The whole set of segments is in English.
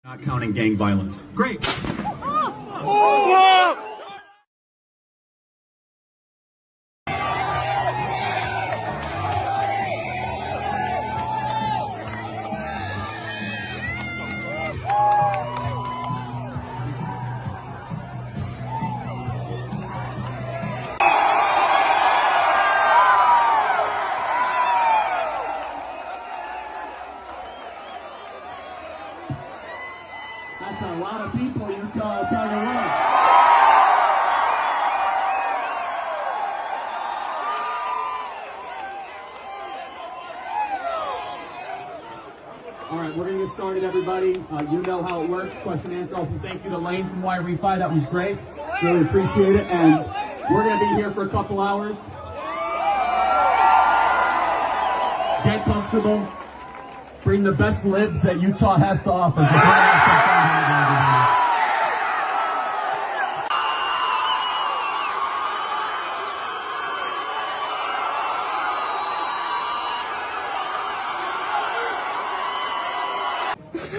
Not counting gang violence. Great. That's a lot of people, Utah, I'll tell you what. All right, we're going to get started, everybody. You know how it works. Question and answer. Also, thank you to Lane from roiby. That was great. Really appreciate it. And we're going to be here for a couple hours. Get comfortable. Bring the best libs that Utah has to offer.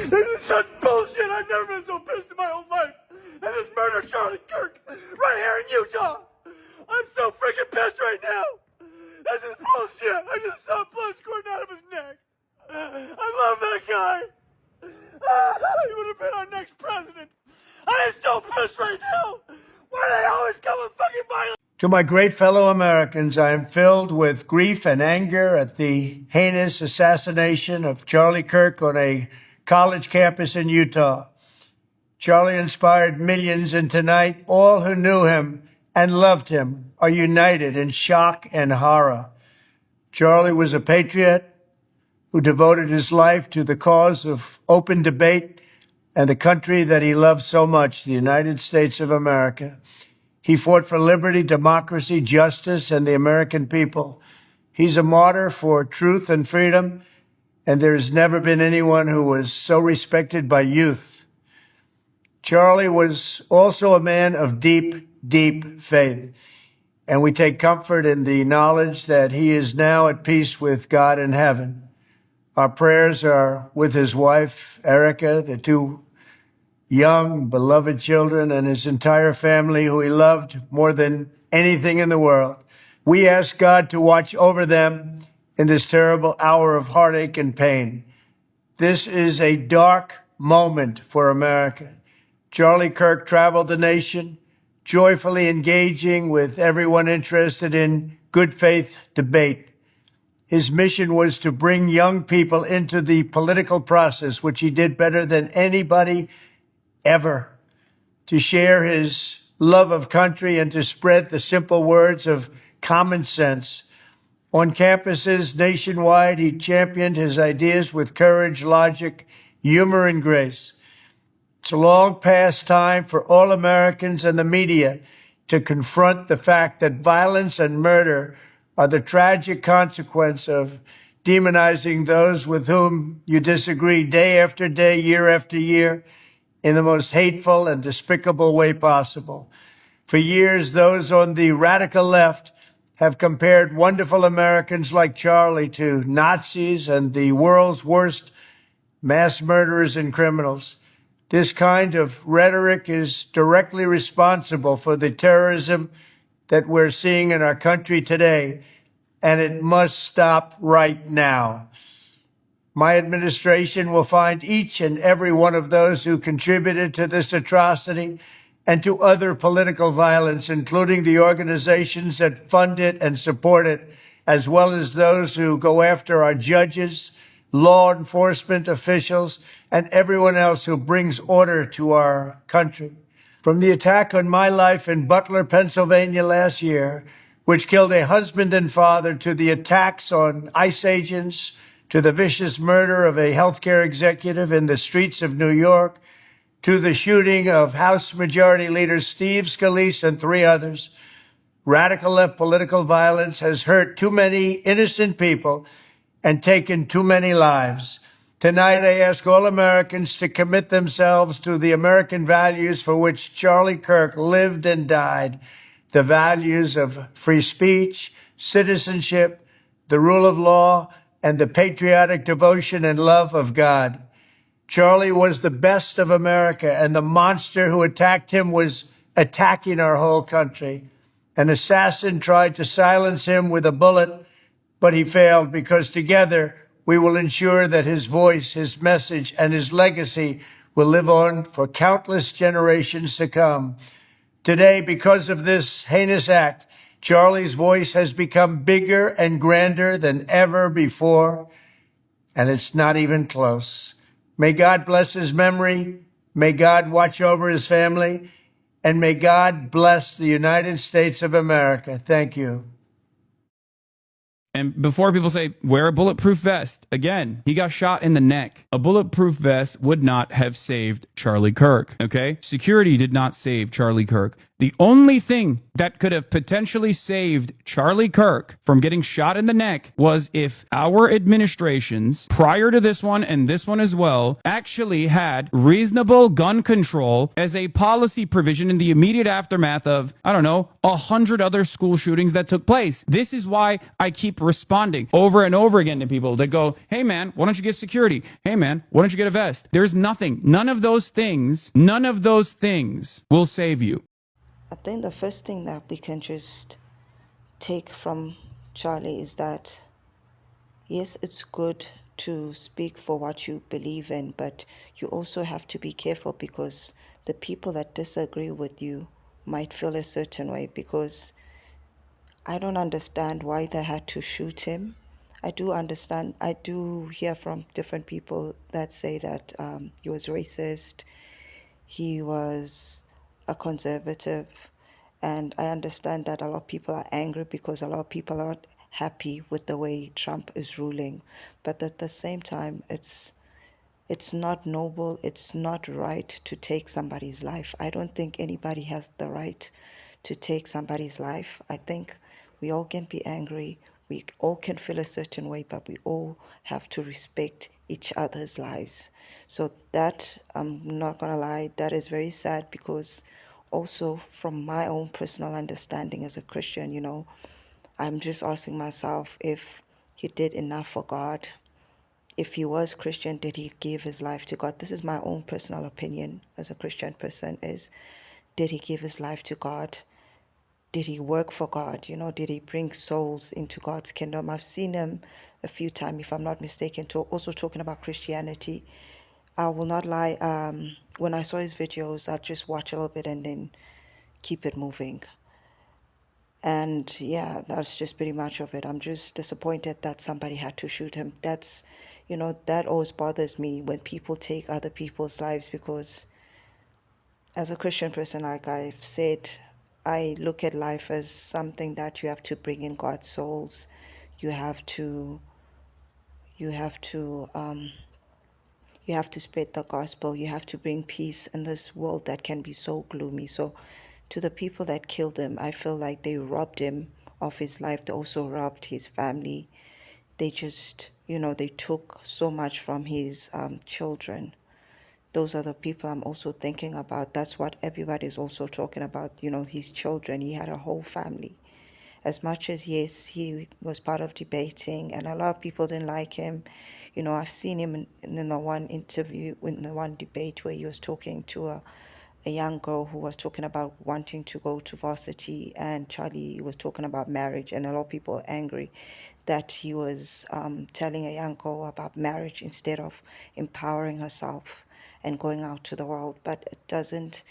This is such bullshit. I've never been so pissed in my whole life. And this murder Charlie Kirk right here in Utah. I'm so freaking pissed right now. This is bullshit. I just saw blood squirting out of his neck. I love that guy. He would have been our next president. I am so pissed right now. Why do they always come with fucking violence? To my great fellow Americans, I am filled with grief and anger at the heinous assassination of Charlie Kirk on a college campus in Utah. Charlie inspired millions, and tonight, all who knew him and loved him are united in shock and horror. Charlie was a patriot who devoted his life to the cause of open debate and the country that he loved so much, the United States of America. He fought for liberty, democracy, justice, and the American people. He's a martyr for truth and freedom, and there's never been anyone who was so respected by youth. Charlie was also a man of deep, deep faith, and we take comfort in the knowledge that he is now at peace with God in heaven. Our prayers are with his wife, Erica, the two young, beloved children, and his entire family, who he loved more than anything in the world. We ask God to watch over them in this terrible hour of heartache and pain. This is a dark moment for America. Charlie Kirk traveled the nation, joyfully engaging with everyone interested in good faith debate. His mission was to bring young people into the political process, which he did better than anybody ever, to share his love of country and to spread the simple words of common sense. On campuses nationwide, he championed his ideas with courage, logic, humor, and grace. It's a long past time for all Americans and the media to confront the fact that violence and murder are the tragic consequence of demonizing those with whom you disagree day after day, year after year, in the most hateful and despicable way possible. For years, those on the radical left have compared wonderful Americans like Charlie to Nazis and the world's worst mass murderers and criminals. This kind of rhetoric is directly responsible for the terrorism that we're seeing in our country today, and it must stop right now. My administration will find each and every one of those who contributed to this atrocity and to other political violence, including the organizations that fund it and support it, as well as those who go after our judges, law enforcement officials, and everyone else who brings order to our country. From the attack on my life in Butler, Pennsylvania last year, which killed a husband and father, to the attacks on ICE agents, to the vicious murder of a healthcare executive in the streets of New York, to the shooting of House Majority Leader Steve Scalise and 3 others, radical left political violence has hurt too many innocent people and taken too many lives. Tonight, I ask all Americans to commit themselves to the American values for which Charlie Kirk lived and died, the values of free speech, citizenship, the rule of law, and the patriotic devotion and love of God. Charlie was the best of America, and the monster who attacked him was attacking our whole country. An assassin tried to silence him with a bullet, but he failed because together we will ensure that his voice, his message, and his legacy will live on for countless generations to come. Today, because of this heinous act, Charlie's voice has become bigger and grander than ever before, and it's not even close. May God bless his memory. May God watch over his family. And may God bless the United States of America. Thank you. And before people say, wear a bulletproof vest, again, he got shot in the neck. A bulletproof vest would not have saved Charlie Kirk, okay? Security did not save Charlie Kirk. The only thing that could have potentially saved Charlie Kirk from getting shot in the neck was if our administrations, prior to this one and this one as well, actually had reasonable gun control as a policy provision in the immediate aftermath of, I don't know, 100 other school shootings that took place. This is why I keep responding over and over again to people that go, hey man, why don't you get security? Hey man, why don't you get a vest? There's nothing. None of those things will save you. I think the first thing that we can just take from Charlie is that, yes, it's good to speak for what you believe in, but you also have to be careful because the people that disagree with you might feel a certain way, because I don't understand why they had to shoot him. I do hear from different people that say that he was racist, he was a conservative, and I understand that a lot of people are angry because a lot of people are not happy with the way Trump is ruling. But at the same time, it's not noble, it's not right to take somebody's life. I don't think anybody has the right to take somebody's life. I think we all can be angry, we all can feel a certain way, but we all have to respect each other's lives. So that, I'm not gonna lie, that is very sad, because also from my own personal understanding as a Christian, I'm just asking myself if he did enough for God. If he was Christian, did he give his life to God? This is my own personal opinion as a Christian person, is did he give his life to God? Did he work for God? Did he bring souls into God's kingdom? I've seen him a few times, if I'm not mistaken, also talking about Christianity. I will not lie, when I saw his videos, I'd just watch a little bit and then keep it moving. And yeah, that's just pretty much of it. I'm just disappointed that somebody had to shoot him. That always bothers me when people take other people's lives, because as a Christian person, like I've said, I look at life as something that you have to bring in God's souls. You have to spread the gospel. You have to bring peace in this world that can be so gloomy. So to the people that killed him, I feel like they robbed him of his life. They also robbed his family. They just, they took so much from his children. Those are the people I'm also thinking about. That's what everybody's also talking about, his children. He had a whole family. As much as, yes, he was part of debating and a lot of people didn't like him. I've seen him in the one interview, in the one debate where he was talking to a young girl who was talking about wanting to go to varsity, and Charlie was talking about marriage, and a lot of people are angry that he was telling a young girl about marriage instead of empowering herself and going out to the world. But it doesn't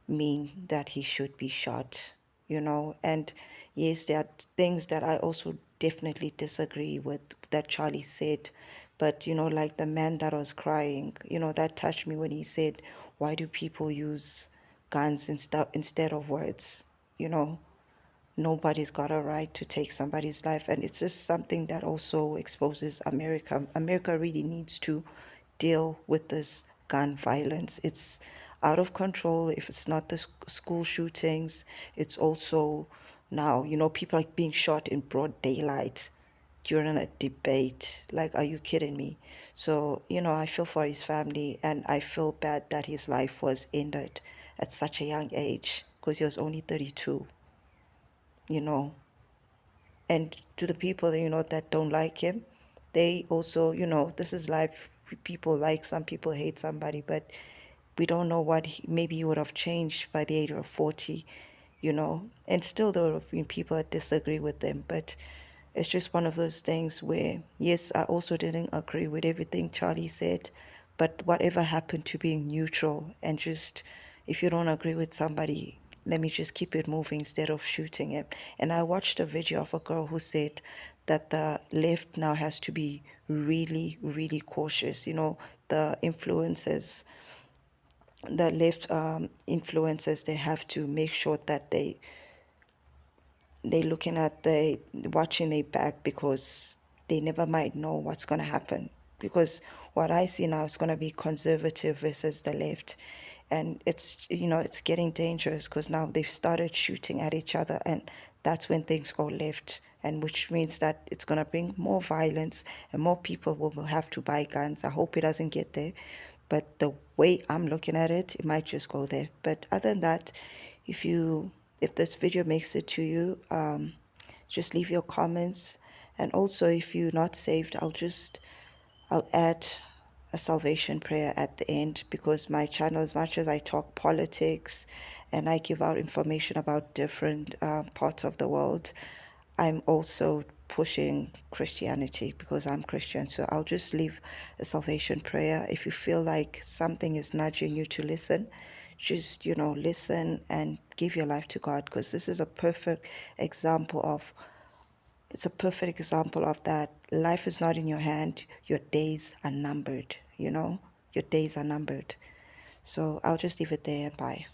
mean that he should be shot, and yes, there are things that I also definitely disagree with that Charlie said. But like the man that was crying, that touched me when he said, why do people use guns instead of words? Nobody's got a right to take somebody's life. And it's just something that also exposes America. America really needs to deal with this gun violence. It's out of control. If it's not the school shootings, it's also now, people are being shot in broad daylight during a debate. Like, are you kidding me? So, I feel for his family, and I feel bad that his life was ended at such a young age, because he was only 32, And to the people, that don't like him, they also, this is life. people like, some people hate somebody, but we don't know what maybe he would have changed by the age of 40, you know, and still there would have been people that disagree with them. But it's just one of those things where, yes, I also didn't agree with everything Charlie said, but whatever happened to being neutral and just, if you don't agree with somebody, let me just keep it moving instead of shooting him. And I watched a video of a girl who said that the left now has to be really, really cautious. You know, the influencers, the left influencers, they have to make sure that they looking at the watching their back, because they never might know what's going to happen. Because what I see now is going to be conservative versus the left, and it's, you know, it's getting dangerous because now they've started shooting at each other, and that's when things go left, and which means that it's going to bring more violence and more people will have to buy guns. I hope it doesn't get there, but the way I'm looking at it, it might just go there. But other than that, if this video makes it to you, just leave your comments. And also, if you're not saved, I'll add a salvation prayer at the end, because my channel, as much as I talk politics and I give out information about different parts of the world, I'm also pushing Christianity because I'm Christian. So I'll just leave a salvation prayer. If you feel like something is nudging you to listen, just, you know, listen and give your life to God, because this is a perfect example of that life is not in your hand. Your days are numbered, you know, your days are numbered. So I'll just leave it there and bye.